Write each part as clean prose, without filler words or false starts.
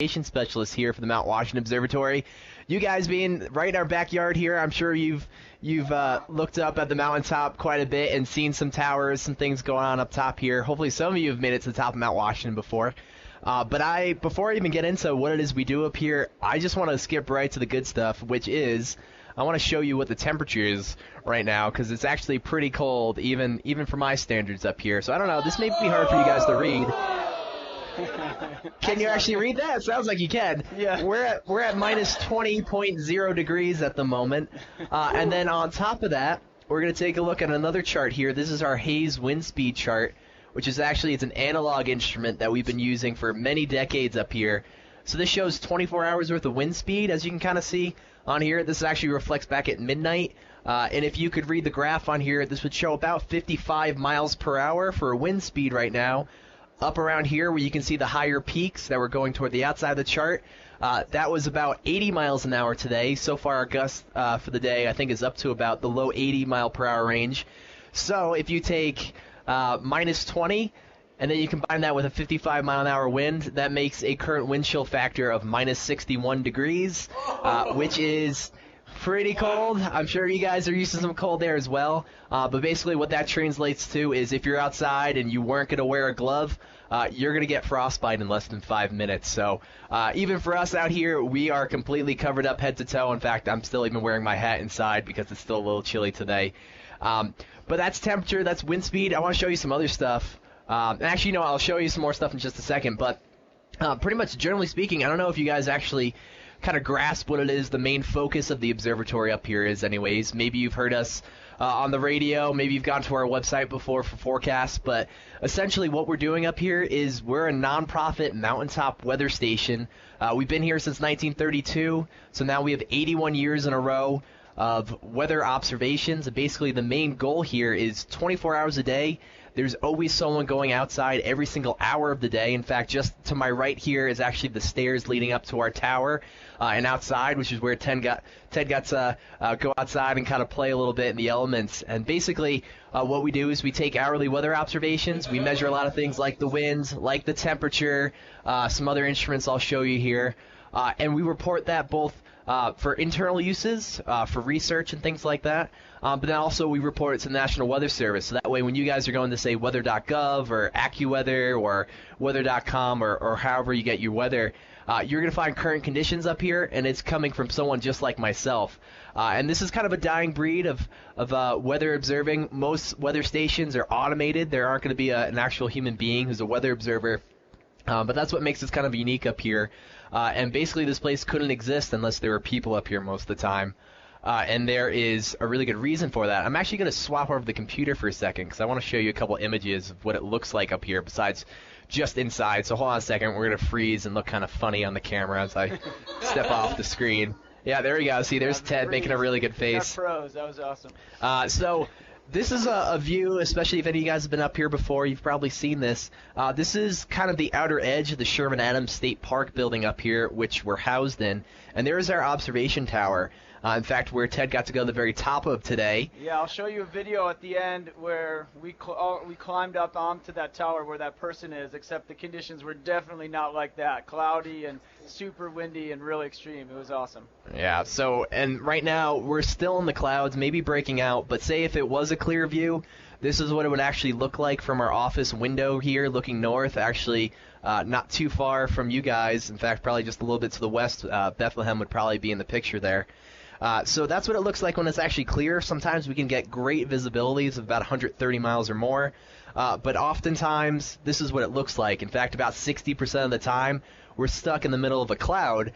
specialist here for the Mount Washington Observatory. You guys being right in our backyard here, I'm sure you've looked up at the mountaintop quite a bit and seen some towers, some things going on up top here. Hopefully some of you have made it to the top of Mount Washington before. But before I even get into what it is we do up here, I just want to skip right to the good stuff, which is I want to show you what the temperature is right now, because it's actually pretty cold, even for my standards up here. So I don't know, this may be hard for you guys to read. Can you actually read that? It sounds like you can. Yeah. We're at minus 20.0 degrees at the moment. And then on top of that, we're going to take a look at another chart here. This is our haze wind speed chart, which is actually it's an analog instrument that we've been using for many decades up here. So this shows 24 hours worth of wind speed, as you can kind of see on here. This actually reflects back at midnight. And if you could read the graph on here, this would show about 55 miles per hour for a wind speed right now. Up around here where you can see the higher peaks that were going toward the outside of the chart, that was about 80 miles an hour today. So far our gust for the day I think is up to about the low 80 mile per hour range. So if you take minus 20 and then you combine that with a 55 mile an hour wind, that makes a current wind chill factor of minus 61 degrees, which is pretty cold. I'm sure you guys are used to some cold air as well. But basically what that translates to is if you're outside and you weren't going to wear a glove, you're going to get frostbite in less than 5 minutes. So even for us out here, we are completely covered up head to toe. In fact, I'm still even wearing my hat inside because it's still a little chilly today. But that's temperature, that's wind speed. I want to show you some other stuff. Actually, no, I'll show you some more stuff in just a second. But pretty much generally speaking, I don't know if you guys actually kind of grasp what it is the main focus of the observatory up here is anyways. Maybe you've heard us on the radio, maybe you've gone to our website before for forecasts, but essentially what we're doing up here is we're a non-profit mountaintop weather station. We've been here since 1932, so now we have 81 years in a row of weather observations. And basically the main goal here is 24 hours a day. There's always someone going outside every single hour of the day. In fact, just to my right here is actually the stairs leading up to our tower and outside, which is where Ted got to go outside and kind of play a little bit in the elements. And basically what we do is we take hourly weather observations. We measure a lot of things like the winds, like the temperature, some other instruments I'll show you here. And we report that both for internal uses, for research and things like that. But then also we report it to the National Weather Service. So that way when you guys are going to say weather.gov or AccuWeather or weather.com or however you get your weather, you're going to find current conditions up here, and it's coming from someone just like myself. And this is kind of a dying breed of weather observing. Most weather stations are automated. There aren't going to be an actual human being who's a weather observer. But that's what makes this kind of unique up here. And basically this place couldn't exist unless there were people up here most of the time. And there is a really good reason for that. I'm actually going to swap over the computer for a second because I want to show you a couple images of what it looks like up here besides just inside. So hold on a second. We're going to freeze and look kind of funny on the camera as I step off the screen. Yeah, there we go. See, there's Ted making a really good face. Pros. That was awesome. So this is a view, especially if any of you guys have been up here before, you've probably seen this. This is kind of the outer edge of the Sherman Adams State Park building up here, which we're housed in. And there's our observation tower. In fact, where Ted got to go to the very top of today. Yeah, I'll show you a video at the end where we climbed up onto that tower where that person is, except the conditions were definitely not like that. Cloudy and super windy and really extreme. It was awesome. Yeah, so, and right now we're still in the clouds, maybe breaking out, but say if it was a clear view, this is what it would actually look like from our office window here looking north, actually not too far from you guys. In fact, probably just a little bit to the west. Bethlehem would probably be in the picture there. So that's what it looks like when it's actually clear. Sometimes we can get great visibilities of about 130 miles or more, but oftentimes this is what it looks like. In fact, about 60% of the time we're stuck in the middle of a cloud,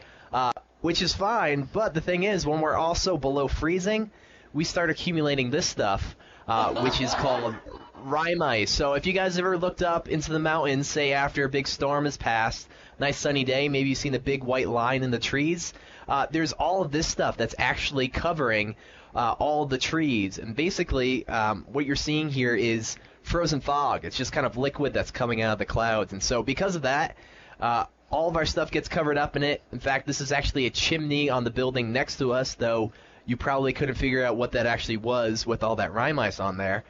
which is fine, but the thing is when we're also below freezing, we start accumulating this stuff, which is called rime ice. So if you guys ever looked up into the mountains, say after a big storm has passed, nice sunny day, maybe you've seen a big white line in the trees, there's all of this stuff that's actually covering all the trees. And basically what you're seeing here is frozen fog. It's just kind of liquid that's coming out of the clouds. And so because of that, all of our stuff gets covered up in it. In fact, this is actually a chimney on the building next to us, though you probably couldn't figure out what that actually was with all that rime ice on there.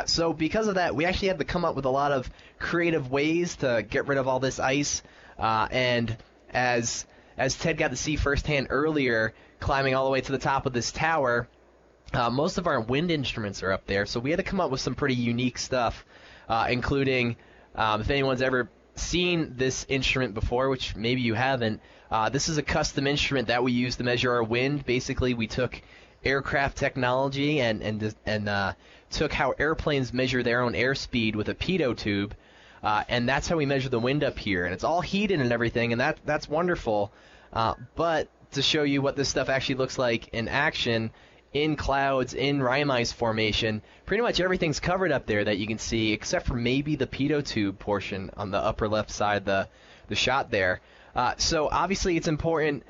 So because of that, we actually had to come up with a lot of creative ways to get rid of all this ice. And as Ted got to see firsthand earlier, climbing all the way to the top of this tower, most of our wind instruments are up there, so we had to come up with some pretty unique stuff, including, if anyone's ever seen this instrument before, which maybe you haven't, this is a custom instrument that we use to measure our wind. Basically, we took aircraft technology and took how airplanes measure their own airspeed with a pitot tube, and that's how we measure the wind up here. And it's all heated and everything, and that's wonderful. But to show you what this stuff actually looks like in action, in clouds, in Rime Ice formation, pretty much everything's covered up there that you can see, except for maybe the pitot tube portion on the upper left side, the shot there. So obviously it's important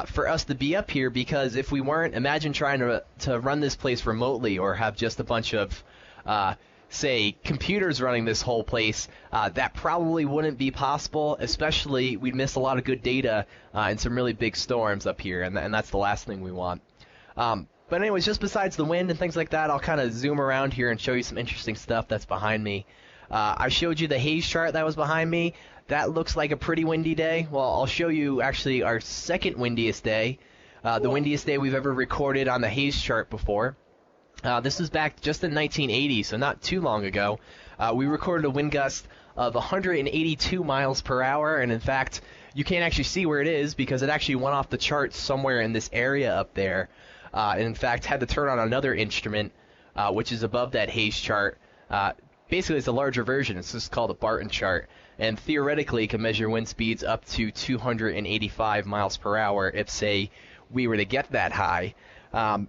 for us to be up here, because if we weren't, imagine trying to run this place remotely or have just a bunch of, say, computers running this whole place. That probably wouldn't be possible, especially we'd miss a lot of good data in some really big storms up here, and that's the last thing we want. But anyways, just besides the wind and things like that, I'll kind of zoom around here and show you some interesting stuff that's behind me. I showed you the haze chart that was behind me. That looks like a pretty windy day. Well, I'll show you actually our second windiest day, the windiest day we've ever recorded on the haze chart before. This was back just in 1980, so not too long ago. We recorded a wind gust of 182 miles per hour, and in fact, you can't actually see where it is because it actually went off the chart somewhere in this area up there. And in fact, had to turn on another instrument, which is above that haze chart. Basically, it's a larger version. It's just called a Barton chart, and theoretically can measure wind speeds up to 285 miles per hour if, say, we were to get that high.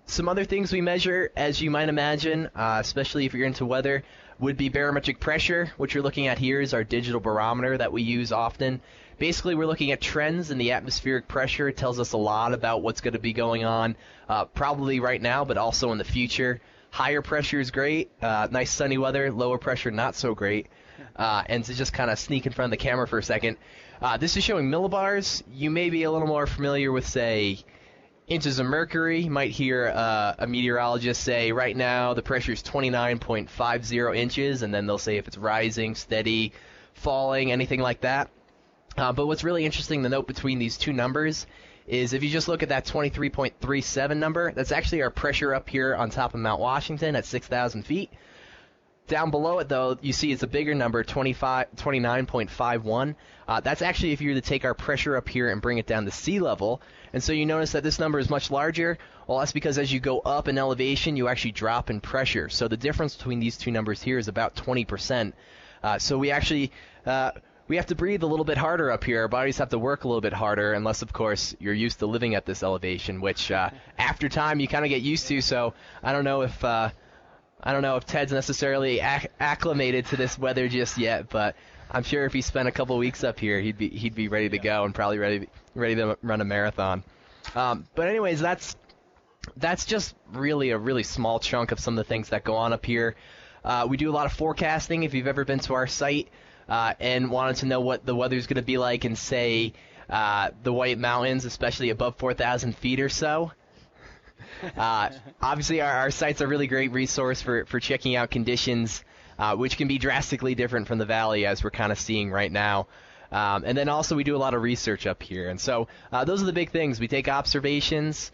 Some other things we measure, as you might imagine, especially if you're into weather, would be barometric pressure. What you're looking at here is our digital barometer that we use often. Basically, we're looking at trends in the atmospheric pressure. It tells us a lot about what's going to be going on, probably right now, but also in the future. Higher pressure is great, nice sunny weather. Lower pressure, not so great. And to just kind of sneak in front of the camera for a second, this is showing millibars. You may be a little more familiar with, say, inches of mercury. You might hear a meteorologist say right now the pressure is 29.50 inches, and then they'll say if it's rising, steady, falling, anything like that. But what's really interesting to note between these two numbers is if you just look at that 23.37 number, that's actually our pressure up here on top of Mount Washington at 6,000 feet. Down below it, though, you see it's a bigger number, 29.51. That's actually if you were to take our pressure up here and bring it down to sea level. And so you notice that this number is much larger. Well, that's because as you go up in elevation, you actually drop in pressure. So the difference between these two numbers here is about 20%. So we actually we have to breathe a little bit harder up here. Our bodies have to work a little bit harder, unless, of course, you're used to living at this elevation, which after time you kind of get used to. So I don't know if Ted's necessarily acclimated to this weather just yet, but I'm sure if he spent a couple weeks up here, he'd be ready to go and probably ready to run a marathon. But anyways, that's just really a really small chunk of some of the things that go on up here. We do a lot of forecasting. If you've ever been to our site and wanted to know what the weather's going to be like in, say, the White Mountains, especially above 4,000 feet or so, obviously our site's a really great resource for checking out conditions, which can be drastically different from the valley, as we're kind of seeing right now. And then also we do a lot of research up here. And so those are the big things. We take observations,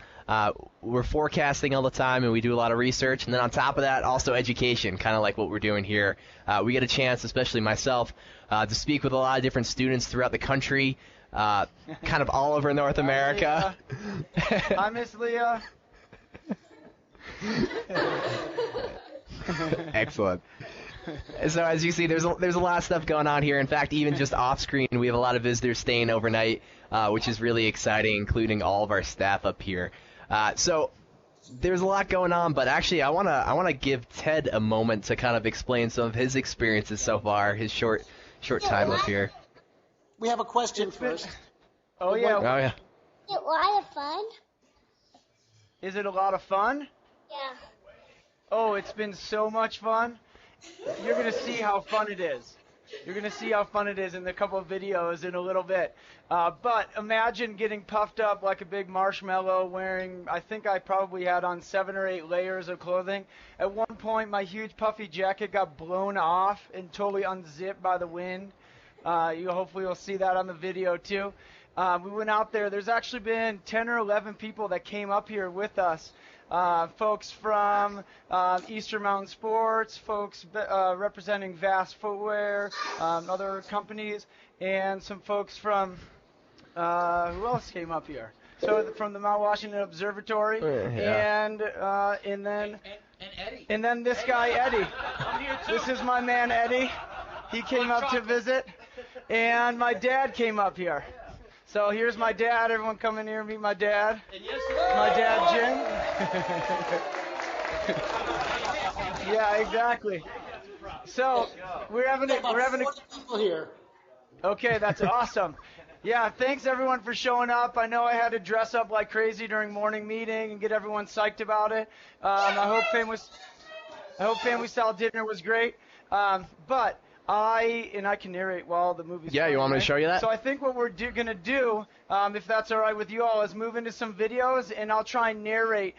we're forecasting all the time, and we do a lot of research. And then on top of that, also education, kind of like what we're doing here. We get a chance, especially myself, to speak with a lot of different students throughout the country, kind of all over North America. Hi, Miss Leah. Excellent. So as you see, there's a lot of stuff going on here. In fact, even just off screen, we have a lot of visitors staying overnight, which is really exciting, including all of our staff up here. So there's a lot going on, but actually I wanna give Ted a moment to kind of explain some of his experiences so far, his short time up here. We have a question first. Oh yeah. Oh yeah. Is it a lot of fun? Is it a lot of fun? Yeah. Oh, it's been so much fun. You're going to see how fun it is. You're going to see how fun it is in a couple of videos in a little bit. But imagine getting puffed up like a big marshmallow wearing, I think I probably had on 7 or 8 layers of clothing. At one point, my huge puffy jacket got blown off and totally unzipped by the wind. Hopefully you'll see that on the video too. We went out there. There's actually been 10 or 11 people that came up here with us. Folks from Eastern Mountain Sports, folks representing Vasque Footwear, other companies, and some folks from, who else came up here? So from the Mount Washington Observatory, and then this guy Eddie. This is my man Eddie. He came up to visit, and my dad came up here. So here's my dad. Everyone come in here and meet my dad. My dad Jim. Yeah, exactly. So we're having a 40 people here. Okay, that's awesome. Yeah, thanks everyone for showing up. I know I had to dress up like crazy during morning meeting and get everyone psyched about it. I hope family style dinner was great. But I can narrate while the movie's Yeah, you want me to show you that? So I think what we're going to do, if that's all right with you all, is move into some videos, and I'll try and narrate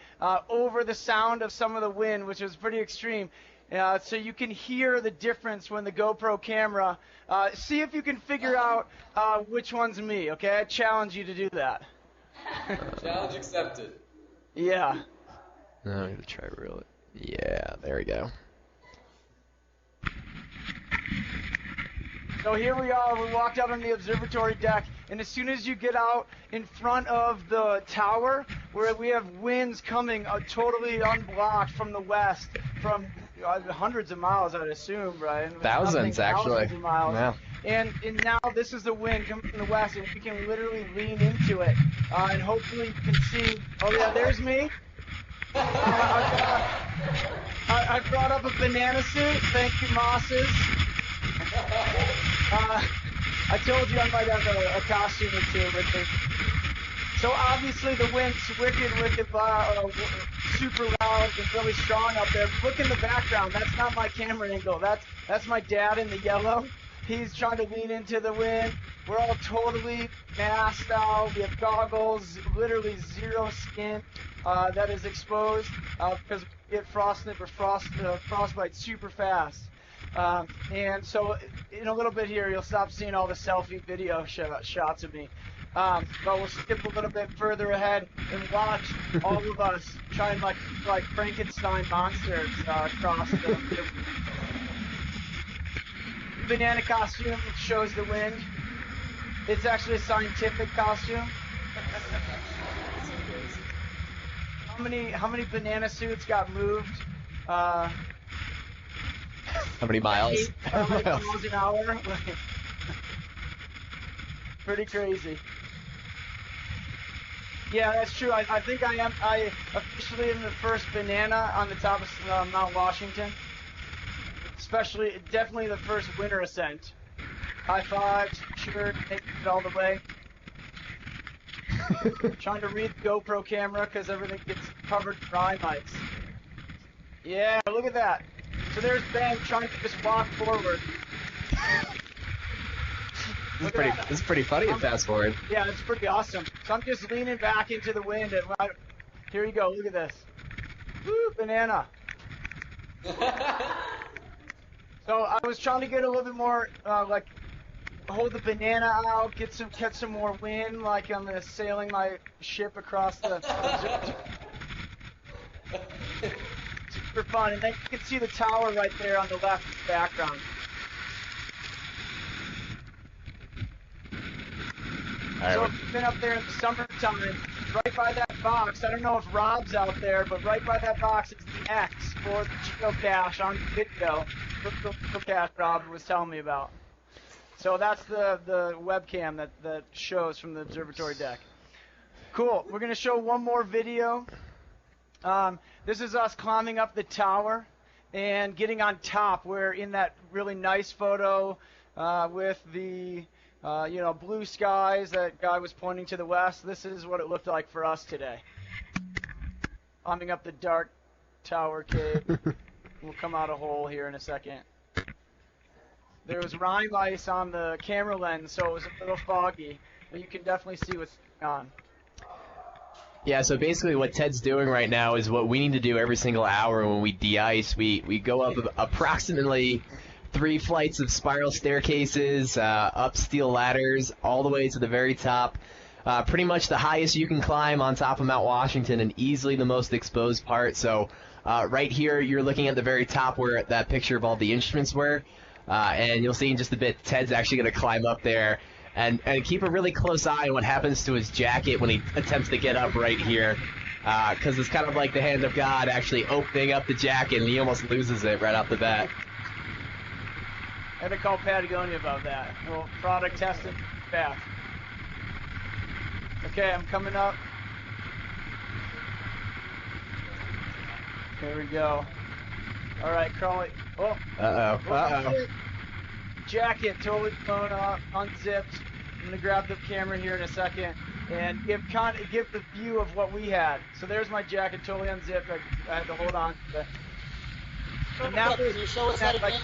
over the sound of some of the wind, which was pretty extreme. So you can hear the difference when the GoPro camera, see if you can figure out which one's me, okay? I challenge you to do that. Challenge accepted. Yeah. No, I'm going to try to reel it. Yeah, there we go. So here we are. We walked out on the observatory deck, and as soon as you get out in front of the tower, where we have winds coming totally unblocked from the west, from hundreds of miles, I'd assume, right? Thousands, actually. Thousands of miles. Yeah. And now this is the wind coming from the west, and we can literally lean into it. And hopefully you can see. Oh yeah, there's me. I brought up a banana suit. Thank you, Mosses. I told you I might have a costume or two with me. So obviously the wind's wicked, super loud and really strong up there. Look in the background. That's not my camera angle. That's my dad in the yellow. He's trying to lean into the wind. We're all totally masked out. We have goggles, literally zero skin that is exposed because we get frostbite super fast. And so in a little bit here, you'll stop seeing all the selfie video shots of me. But we'll skip a little bit further ahead and watch all of us trying like Frankenstein monsters across the banana costume. It shows the wind. It's actually a scientific costume. How many banana suits got moved? How many miles? 8 miles an hour. Pretty crazy. Yeah, that's true. I think I officially am the first banana on the top of Mount Washington. Definitely the first winter ascent. High fives, sure, take it all the way. Trying to read the GoPro camera because everything gets covered in dry mics. Yeah, look at that. So there's Ben trying to just walk forward. This is pretty funny to fast forward. Yeah, it's pretty awesome. So I'm just leaning back into the wind, and here you go. Look at this. Woo, banana. So I was trying to get a little bit more, hold the banana out, catch some more wind, like I'm sailing my ship across the. Super fun, and then you can see the tower right there on the left background. So we've been up there in the summertime, right by that box. I don't know if Rob's out there, but right by that box is the X for the geocache on video. The geocache Rob was telling me about. So that's the webcam that shows from the observatory deck. Cool. We're going to show one more video. This is us climbing up the tower and getting on top. We're in that really nice photo with the blue skies. That guy was pointing to the west. This is what it looked like for us today. Climbing up the dark tower cave. We'll come out a hole here in a second. There was rime ice on the camera lens, so it was a little foggy, but you can definitely see what's going on. Yeah, so basically what Ted's doing right now is what we need to do every single hour when we de-ice. We go up approximately 3 flights of spiral staircases, up steel ladders, all the way to the very top. Pretty much the highest you can climb on top of Mount Washington, and easily the most exposed part. So right here, you're looking at the very top where that picture of all the instruments were. And you'll see in just a bit, Ted's actually going to climb up there and keep a really close eye on what happens to his jacket when he attempts to get up right here. Because it's kind of like the hand of God actually opening up the jacket, and he almost loses it right off the bat. I had to call Patagonia about that. Well, product tested fast. Okay, I'm coming up. There we go. All right, Crawley. Oh. Uh-oh. Jacket totally blown off, unzipped. I'm gonna grab the camera here in a second and give the view of what we had. So there's my jacket totally unzipped. I had to hold on to it. And now, Can you show us that again?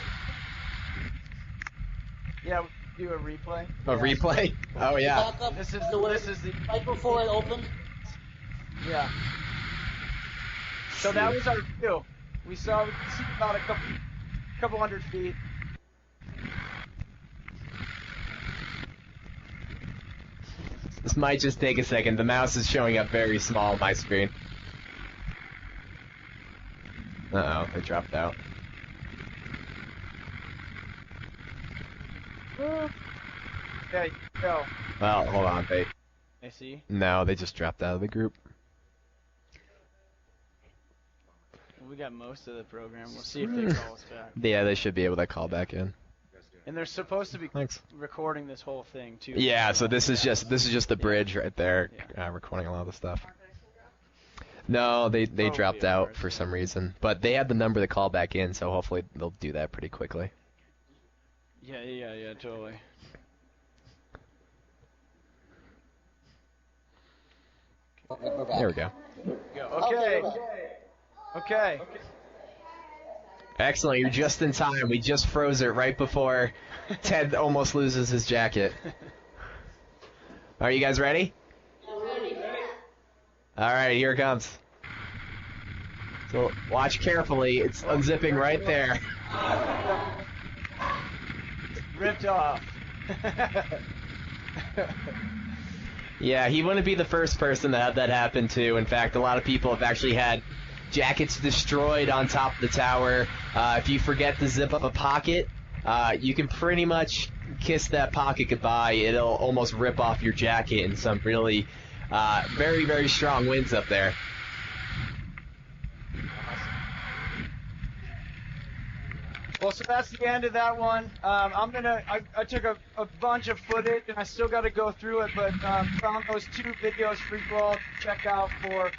Yeah, do a replay. A replay? Oh, yeah. Back up This is to where- the right before it opened. yeah. So that was our view. We could see about a couple hundred feet. This might just take a second. The mouse is showing up very small on my screen. Uh-oh, they dropped out. Yeah, go. Well, hold on, I see. No, they just dropped out of the group. We got most of the program. We'll see if they call us back. Yeah, they should be able to call back in. And they're supposed to be Thanks. recording this whole thing too. Yeah, so this is just the bridge right there, recording a lot of the stuff. No, they dropped out for some reason, but they had the number to call back in, so hopefully they'll do that pretty quickly. Yeah, totally. We're back. There we go. Okay. Excellent, you're just in time. We just froze it right before Ted almost loses his jacket. Are you guys ready? All right, here it comes. So watch carefully. It's unzipping right there. Ripped off. Yeah, he wouldn't be the first person to have that happen to. In fact, a lot of people have actually had jackets destroyed on top of the tower. If you forget to zip up a pocket, you can pretty much kiss that pocket goodbye. It'll almost rip off your jacket in some really very, very strong winds up there. Well, so that's the end of that one. I took a bunch of footage, and I still got to go through it, but found those 2 videos for you all to check out for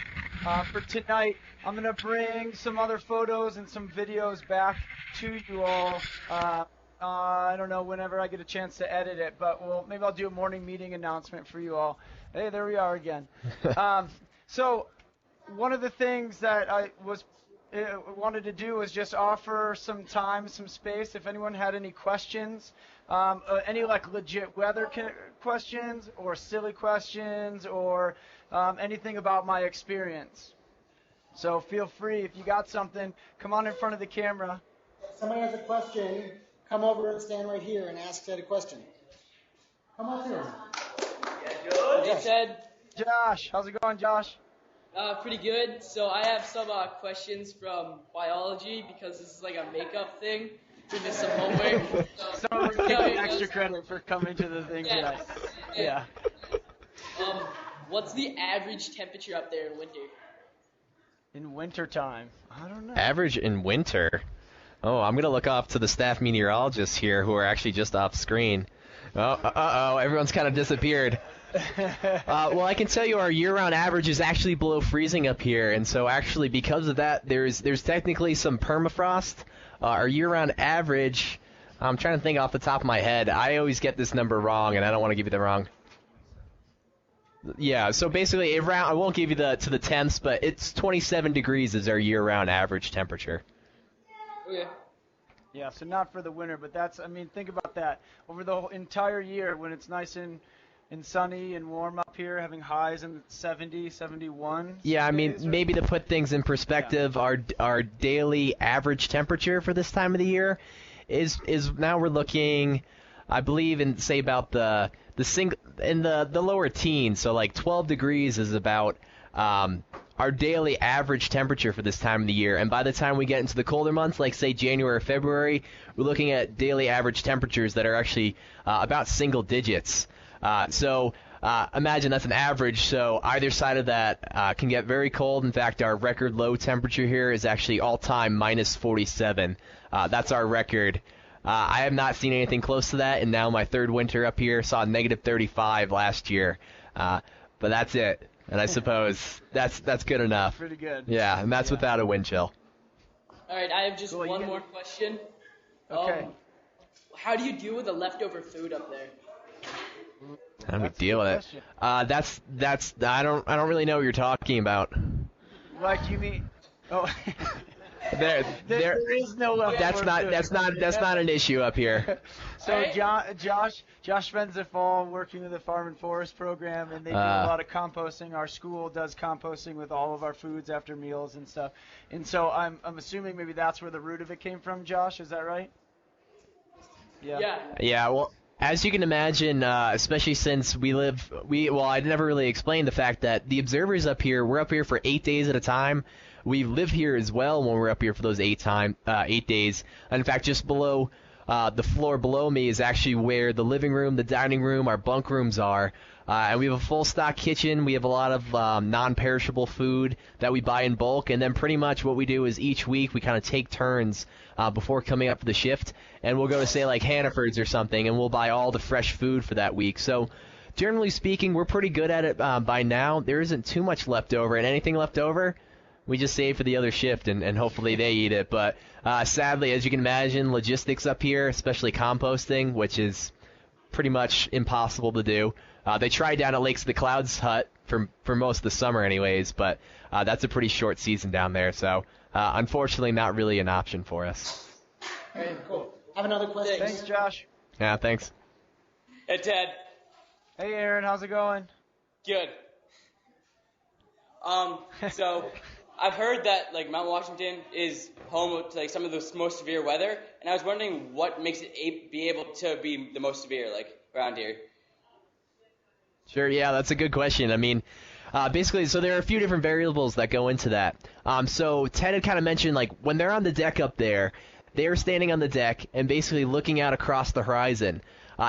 tonight. I'm gonna bring some other photos and some videos back to you all. I don't know, whenever I get a chance to edit it, but maybe I'll do a morning meeting announcement for you all. Hey, there we are again. So one of the things that I wanted to do was just offer some time, some space. If anyone had any questions, any like legit weather questions or silly questions or anything about my experience. So feel free, if you got something, come on in front of the camera. If somebody has a question, come over and stand right here and ask Ted a question. Come on through. Hey, Ted. Josh, how's it going, Josh? Pretty good. So I have some questions from biology because this is like a makeup thing. Give us some homework. Someone give me extra credit for coming to the thing tonight. Yeah. What's the average temperature up there in winter? In wintertime? I don't know. Average in winter? Oh, I'm going to look off to the staff meteorologists here who are actually just off screen. Oh, everyone's kind of disappeared. Well, I can tell you our year-round average is actually below freezing up here, and so actually because of that, there's technically some permafrost. Our year-round average, I'm trying to think off the top of my head. I always get this number wrong, and I don't want to give you the wrong. Yeah, so basically, I won't give you to the tenths, but it's 27 degrees is our year-round average temperature. Okay. Yeah, so not for the winter, but think about that. Over the whole entire year, when it's nice and sunny and warm up here, having highs in 70, 71. Yeah, maybe to put things in perspective, our daily average temperature for this time of the year is now we're looking, I believe, in say about the lower teens. So like 12 degrees is about our daily average temperature for this time of the year. And by the time we get into the colder months, like say January or February, we're looking at daily average temperatures that are actually about single digits. So imagine that's an average. So either side of that can get very cold. In fact, our record low temperature here is actually all-time minus 47. That's our record. I have not seen anything close to that, and now my third winter up here saw negative 35 last year. But that's it. And I suppose that's good enough. Pretty good. Yeah, and that's without a wind chill. All right, I have just one more question. Okay. How do you deal with the leftover food up there? How do we deal with it? That's I don't really know what you're talking about. Like you mean? Oh. There is no leftover That's not an issue up here. So Josh spends the fall working with the Farm and Forest program, and they do a lot of composting. Our school does composting with all of our foods after meals and stuff. And so I'm assuming maybe that's where the root of it came from, Josh. Is that right? Yeah. Yeah. Well, as you can imagine, especially since I never really explained the fact that the observers up here, we're up here for 8 days at a time. We live here as well when we're up here for those 8 days. And in fact, just below the floor below me is actually where the living room, the dining room, our bunk rooms are. And we have a full stock kitchen. We have a lot of non-perishable food that we buy in bulk. And then pretty much what we do is each week we kind of take turns before coming up for the shift. And we'll go to, say, like Hannaford's or something, and we'll buy all the fresh food for that week. So generally speaking, we're pretty good at it by now. There isn't too much left over. And anything left over, we just save for the other shift, and hopefully they eat it. But sadly, as you can imagine, logistics up here, especially composting, which is pretty much impossible to do. They tried down at Lakes of the Clouds hut for most of the summer anyways, but that's a pretty short season down there. So unfortunately, not really an option for us. Okay, cool. Have another question? Thanks, Josh. Yeah, thanks. Hey, Ted. Hey, Aaron. How's it going? Good. So I've heard that like Mount Washington is home to like some of the most severe weather, and I was wondering what makes it be able to be the most severe like around here. Sure, yeah, that's a good question. I mean, basically, so there are a few different variables that go into that. So Ted had kind of mentioned, like, when they're on the deck up there, they're standing on the deck and basically looking out across the horizon.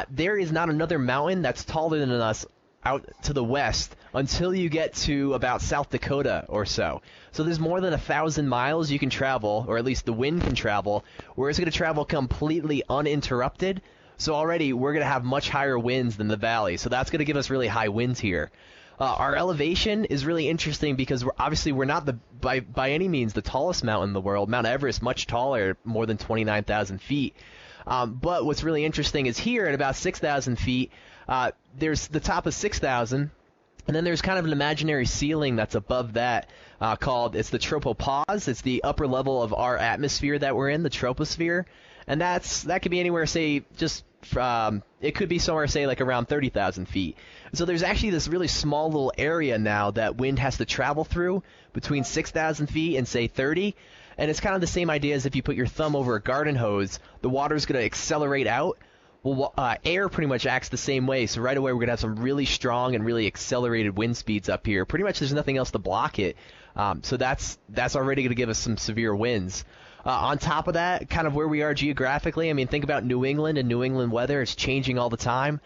There is not another mountain that's taller than us out to the west until you get to about South Dakota or so. So there's more than 1,000 miles you can travel, or at least the wind can travel, where it's going to travel completely uninterrupted. So already we're going to have much higher winds than the valley. So that's going to give us really high winds here. Our elevation is really interesting because we're not by any means the tallest mountain in the world. Mount Everest, much taller, more than 29,000 feet. But what's really interesting is here at about 6,000 feet, there's the top of 6,000, and then there's kind of an imaginary ceiling that's above that it's the tropopause. It's the upper level of our atmosphere that we're in, the troposphere. And that could be anywhere, say, it could be somewhere, say, like around 30,000 feet. So there's actually this really small little area now that wind has to travel through between 6,000 feet and, say, 30. And it's kind of the same idea as if you put your thumb over a garden hose, the water's going to accelerate out. Well, air pretty much acts the same way. So right away we're going to have some really strong and really accelerated wind speeds up here. Pretty much there's nothing else to block it. So that's already going to give us some severe winds. On top of that, kind of where we are geographically, I mean, think about New England and New England weather. It's changing all the time.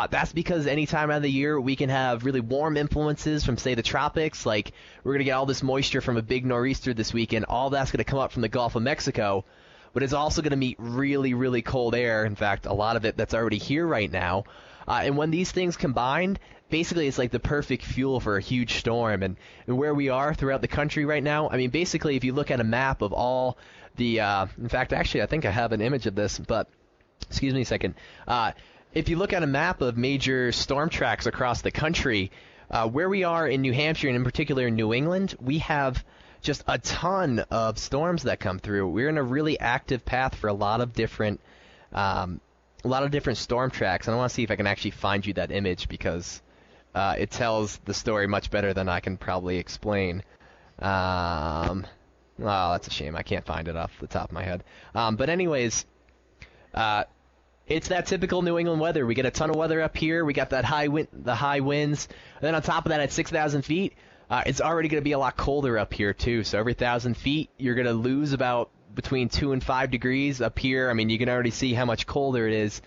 That's because any time out of the year we can have really warm influences from, say, the tropics. Like, we're going to get all this moisture from a big nor'easter this weekend. All that's going to come up from the Gulf of Mexico. But it's also going to meet really, really cold air. In fact, a lot of it that's already here right now. And when these things combined, basically it's like the perfect fuel for a huge storm. And where we are throughout the country right now, I mean, basically if you look at a map of all the in fact, actually, I think I have an image of this, but excuse me a second. If you look at a map of major storm tracks across the country, where we are in New Hampshire and in particular in New England, we have just a ton of storms that come through. We're in a really active path for a lot of different storm tracks. And I want to see if I can actually find you that image because it tells the story much better than I can probably explain. Oh, that's a shame. I can't find it off the top of my head. But anyways, It's that typical New England weather. We get a ton of weather up here. We got that the high winds. And then on top of that, at 6,000 feet, it's already going to be a lot colder up here too. So every 1,000 feet, you're going to lose about between 2 and 5 degrees up here. I mean, you can already see how much colder it is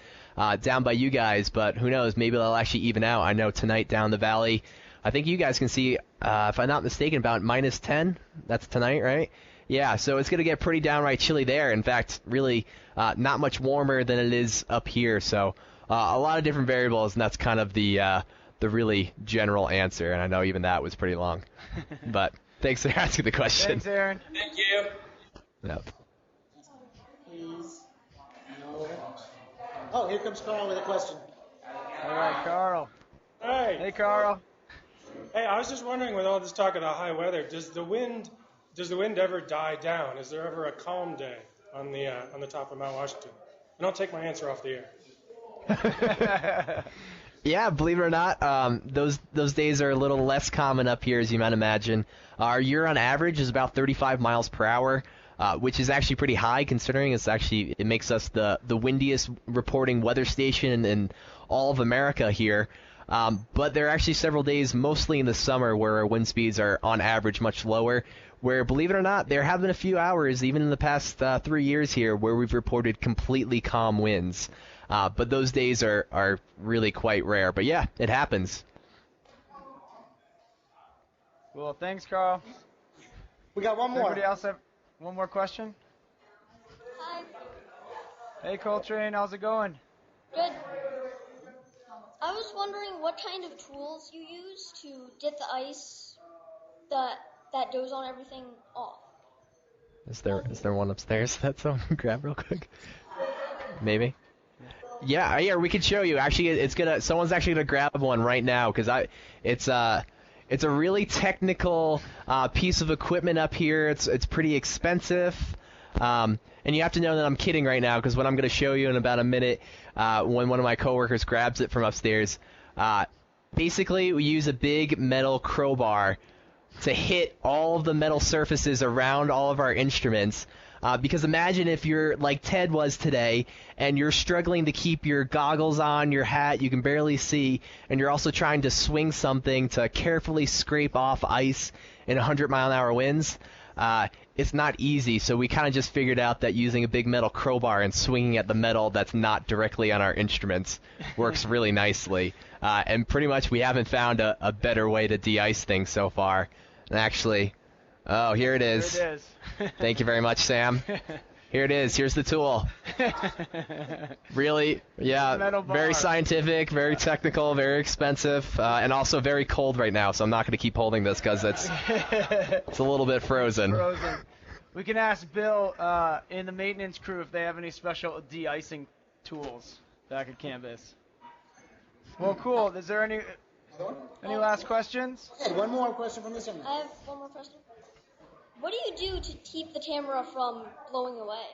down by you guys. But who knows? Maybe they'll actually even out. I know tonight down the valley, I think you guys can see, if I'm not mistaken, about -10. That's tonight, right? Yeah, so it's going to get pretty downright chilly there. In fact, really not much warmer than it is up here. So a lot of different variables, and that's kind of the really general answer. And I know even that was pretty long. But thanks for asking the question. Thanks, Aaron. Thank you. Yep. Please. No. Oh, here comes Carl with a question. All right, Carl. Hey. Hey, Carl. Hey, I was just wondering, with all this talk about high weather, does the wind ever die down? Is there ever a calm day on the top of Mount Washington? And don't take my answer off the air. Yeah, believe it or not, those days are a little less common up here, as you might imagine. Our year-on average is about 35 miles per hour, which is actually pretty high, considering it makes us the windiest reporting weather station in all of America here. But there are actually several days, mostly in the summer, where our wind speeds are on average much lower. Where, believe it or not, there have been a few hours, even in the past 3 years here, where we've reported completely calm winds. But those days are really quite rare. But yeah, it happens. Well, thanks, Carl. We got one more. Anybody else have one more question? Hi. Hey, Coltrane, how's it going? Good. I was wondering what kind of tools you use to get the ice that goes on everything off. Is there one upstairs that someone can grab real quick? Maybe. Yeah, we could show you. Actually, someone's actually gonna grab one right now because it's a really technical piece of equipment up here. It's pretty expensive, and you have to know that I'm kidding right now because what I'm gonna show you in about a minute, when one of my coworkers grabs it from upstairs, basically we use a big metal crowbar to hit all of the metal surfaces around all of our instruments. Because imagine if you're like Ted was today, and you're struggling to keep your goggles on, your hat, you can barely see, and you're also trying to swing something to carefully scrape off ice in 100-mile-an-hour winds. It's not easy, so we kind of just figured out that using a big metal crowbar and swinging at the metal that's not directly on our instruments works really nicely. And pretty much we haven't found a better way to de-ice things so far. And actually, oh, here it is. Here it is. Thank you very much, Sam. Here it is. Here's the tool. Really, yeah, very scientific, very technical, very expensive, and also very cold right now, so I'm not going to keep holding this because it's a little bit frozen. We can ask Bill in the maintenance crew if they have any special de-icing tools back at campus. Well, cool. Is there any last questions? Hey, one more question from this end. I have one more question. What do you do to keep the camera from blowing away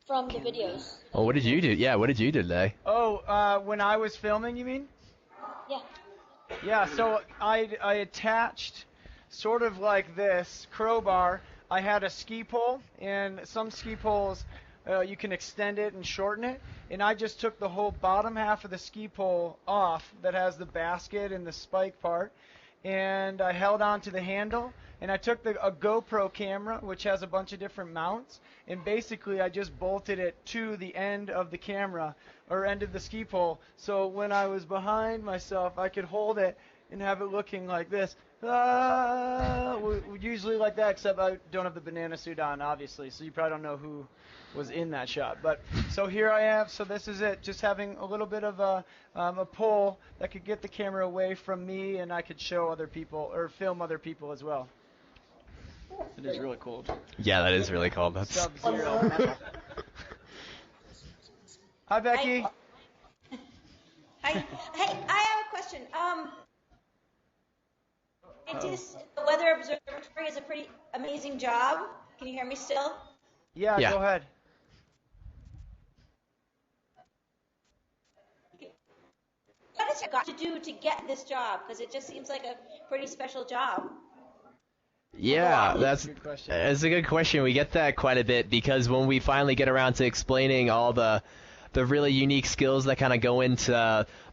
from the videos? Oh, what did you do? Yeah, what did you do today? Oh, when I was filming, you mean? Yeah. Yeah, so I attached sort of like this crowbar. I had a ski pole, and some ski poles you can extend it and shorten it. And I just took the whole bottom half of the ski pole off that has the basket and the spike part, and I held on to the handle. And I took a GoPro camera, which has a bunch of different mounts, and basically I just bolted it to the end of the camera, or end of the ski pole, so when I was behind myself, I could hold it and have it looking like this. Usually like that, except I don't have the banana suit on, obviously, so you probably don't know who was in that shot. But so here I have, so this is it, just having a little bit of a pole that could get the camera away from me, and I could show other people, or film other people as well. It is really cold. Yeah, that is really cold. That's Sub-zero. Hi, Becky. Hi. Hey, I have a question. The Weather Observatory is a pretty amazing job. Can you hear me still? Yeah, go ahead. What has it got to do to get this job? Because it just seems like a pretty special job. Yeah, that's a good question. It's a good question. We get that quite a bit because when we finally get around to explaining all the really unique skills that kind of go into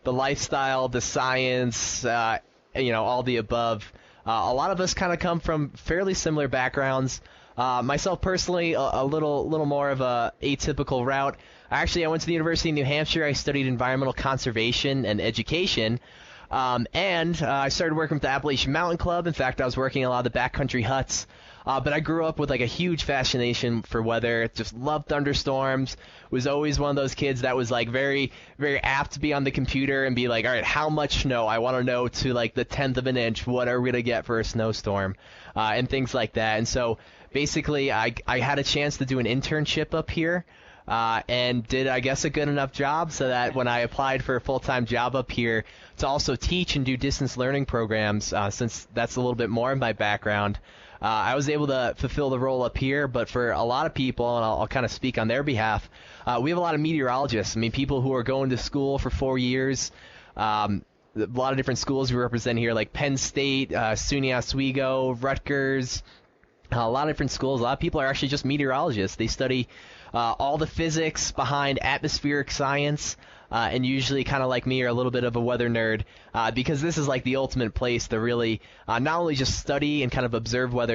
the lifestyle, the science, all the above, a lot of us kind of come from fairly similar backgrounds. Myself personally, a little more of a atypical route. Actually, I went to the University of New Hampshire. I studied environmental conservation and education. And I started working with the Appalachian Mountain Club. In fact, I was working a lot of the backcountry huts. But I grew up with like a huge fascination for weather. Just loved thunderstorms. Was always one of those kids that was like very, very apt to be on the computer and be like, all right, how much snow? I want to know to like the 1/10 of an inch. What are we gonna get for a snowstorm? And things like that. And so basically, I had a chance to do an internship up here. And did, I guess, a good enough job so that when I applied for a full-time job up here to also teach and do distance learning programs, since that's a little bit more of my background, I was able to fulfill the role up here. But for a lot of people, and I'll kind of speak on their behalf, we have a lot of meteorologists. I mean, people who are going to school for 4 years. A lot of different schools we represent here, like Penn State, SUNY Oswego, Rutgers, a lot of different schools. A lot of people are actually just meteorologists. They study all the physics behind atmospheric science, and usually kind of like me are a little bit of a weather nerd, because this is like the ultimate place to really not only just study and kind of observe weather